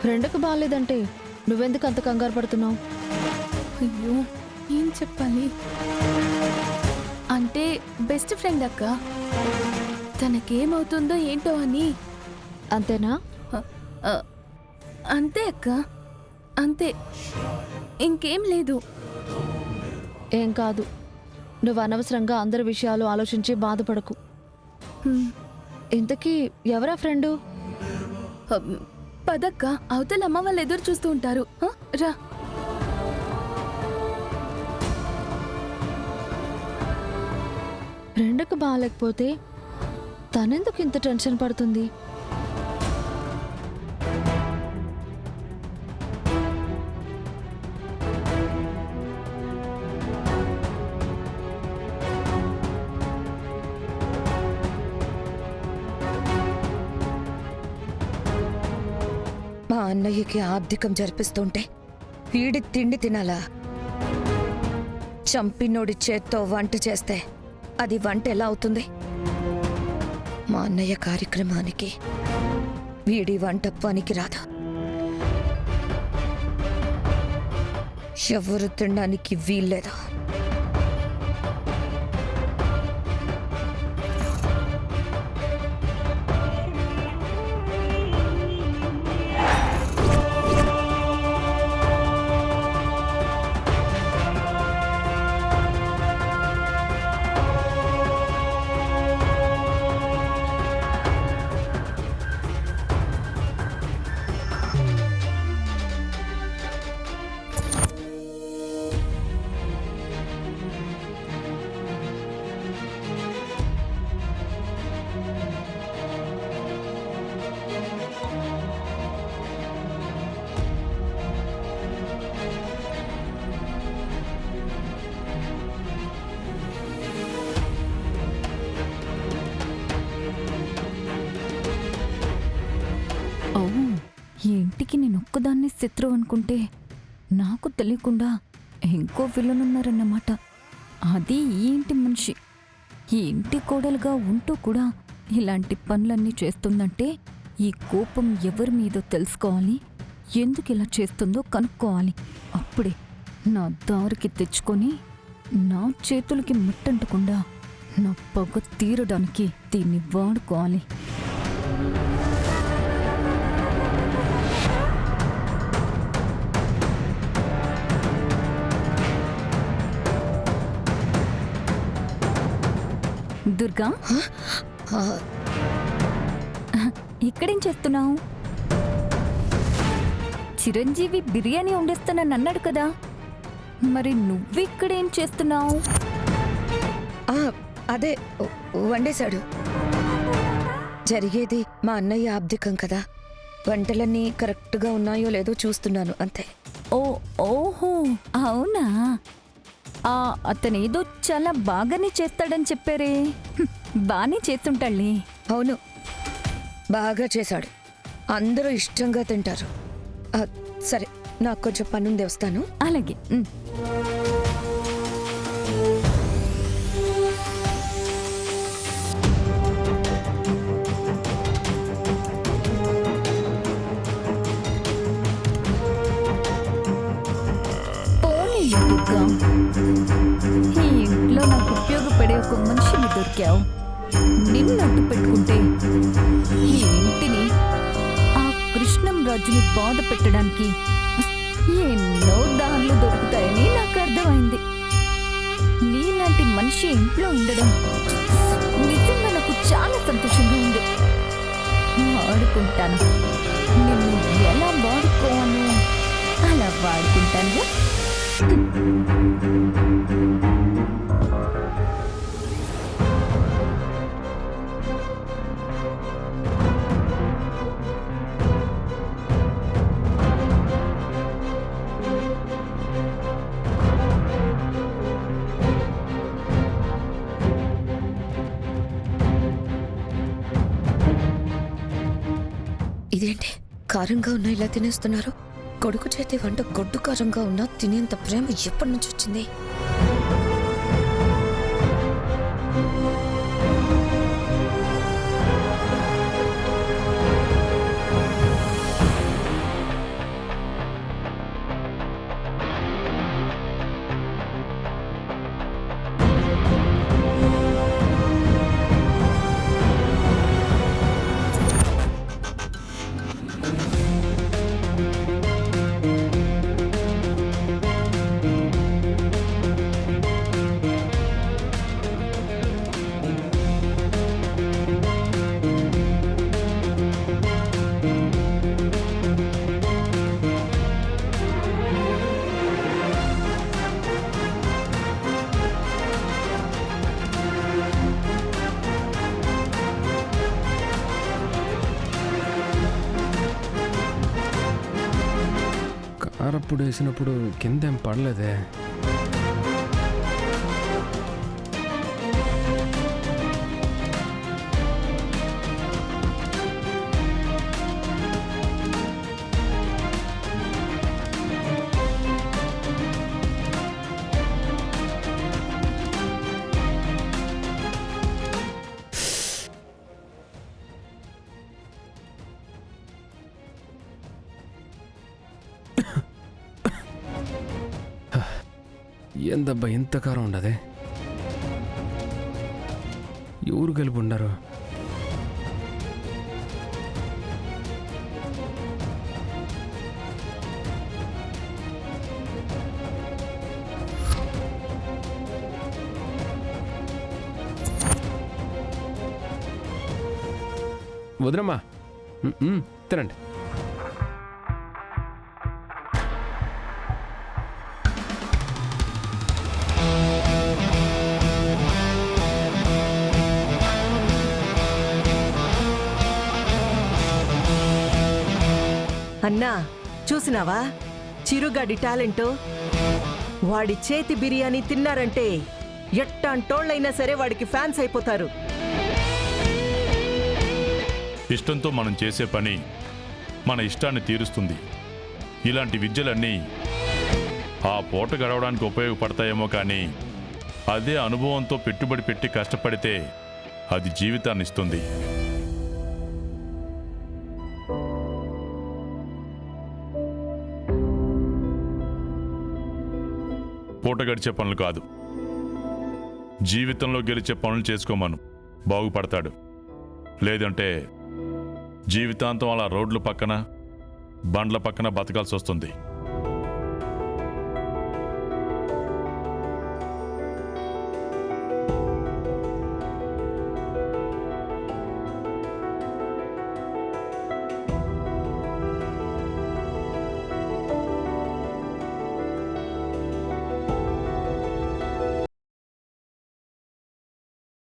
ఫ్రెండ్కి బాగాలేదంటే నువ్వెందుకు అంత కంగారు పడుతున్నావు? అయ్యో, ఏం చెప్పాలి? అంటే బెస్ట్ ఫ్రెండ్ అక్క. తనకేమవుతుందో ఏంటో అని. అంతేనా? అ, అంతే అక్క, అంతే, ఇంకేం లేదు. ఏం కాదు, నువ్వు అనవసరంగా అందరి విషయాలు ఆలోచించి బాధపడకు. ఇంతకీ ఎవరా ఫ్రెండు? పదక్క, అవతల అమ్మ వాళ్ళు ఎదురు చూస్తూ ఉంటారు. రా. ఫ్రెండ్కి బాగాలేకపోతే తనెందుకు ఇంత టెన్షన్ పడుతుంది? మా అన్నయ్యకి ఆబ్దికం జరిపిస్తుంటే వీడి తిండి తినాలా? చంపినోడి చేత్తో వంట చేస్తే అది వంట ఎలా అవుతుంది? మా అన్నయ్య కార్యక్రమానికి వీడి వంట పనికి రాదు. ఎవరు తినడానికి వీల్లేదు. ఈ ఇంటికి నేనొక్కదాన్ని శత్రువు అనుకుంటే నాకు తెలియకుండా ఇంకో విలనున్నారన్నమాట. అది ఈ ఇంటి మనిషి. ఈ ఇంటి కోడలుగా ఉంటూ కూడా ఇలాంటి పనులన్నీ చేస్తుందంటే ఈ కోపం ఎవరి మీదో తెలుసుకోవాలి, ఎందుకు ఇలా చేస్తుందో కనుక్కోవాలి. అప్పుడే నా దారికి తెచ్చుకొని నా చేతులకి ముట్టంటకుండా నా పగ తీరడానికి దీన్ని వాడుకోవాలి. దుర్గా, ఇక్కడేం చేస్తున్నావు? చిరంజీవి బిర్యానీ వండేస్తానని అన్నాడు కదా, మరి నువ్విక్కడేం చేస్తున్నావు? అదే వండేశాడు. జరిగేది మా అన్నయ్య ఆబ్దికం కదా, వంటలన్నీ కరెక్ట్గా ఉన్నాయో లేదో చూస్తున్నాను అంతే. ఓహో, అవునా? అతనేదో చాలా బాగానే చేస్తాడని చెప్పారే. బానే చేస్తుంటాళ్ళే. అవును, బాగా చేశాడు. అందరూ ఇష్టంగా తింటారు. సరే, నాకు కొంచెం పనుంది, వస్తాను. అలాగే. ఈ ఇంట్లో నాకు ఉపయోగపడే ఒక మనిషిని దొరికావు. నిన్ను అడ్డు పెట్టుకుంటే ఈ ఇంటిని, ఆ కృష్ణం రాజుని బాధ పెట్టడానికి ఎన్నో దారులు దొరుకుతాయని నాకు అర్థమైంది. నీలాంటి మనిషి ఇంట్లో ఉండడం నిజంగా నాకు చాలా సంతోషంగా ఉంది. వాడుకుంటాను, నిన్ను ఎలా వాడుకోవాలో అలా వాడుకుంటాను. ఇదేంటి కారంగా ఉన్నా ఇలా తినేస్తున్నారు? కొడుకు చేతి వంట గొడ్డు కారంగా ఉన్నా తినేంత ప్రేమ ఎప్పటి నుంచి వచ్చింది? కారప్పుడు వేసినప్పుడు కిందేం పడలేదే. ఏందబ్బా ఇంత కారం ఉండదే? ఎవరు కలిపి ఉండరు? వదినమ్మా, తినండి. అన్నా చూసినావా చిరుగాడి టాలెంట్? వాడి చేతి బిర్యానీ తిన్నారంటే ఎట్టాంటోళ్ళైనా సరే వాడికి ఫ్యాన్స్ అయిపోతారు. ఇష్టంతో మనం చేసే పని మన ఇష్టాన్ని తీరుస్తుంది. ఇలాంటి విద్యలన్నీ ఆ పూట గడవడానికి ఉపయోగపడతాయేమో కానీ అదే అనుభవంతో పెట్టుబడి పెట్టి కష్టపడితే అది జీవితాన్ని ఇస్తుంది. పూట గడిచే పనులు కాదు, జీవితంలో గెలిచే పనులు చేసుకోమను, బాగుపడతాడు. లేదంటే జీవితాంతం అలా రోడ్ల పక్కన బండ్ల పక్కన బతకాల్సి వస్తుంది.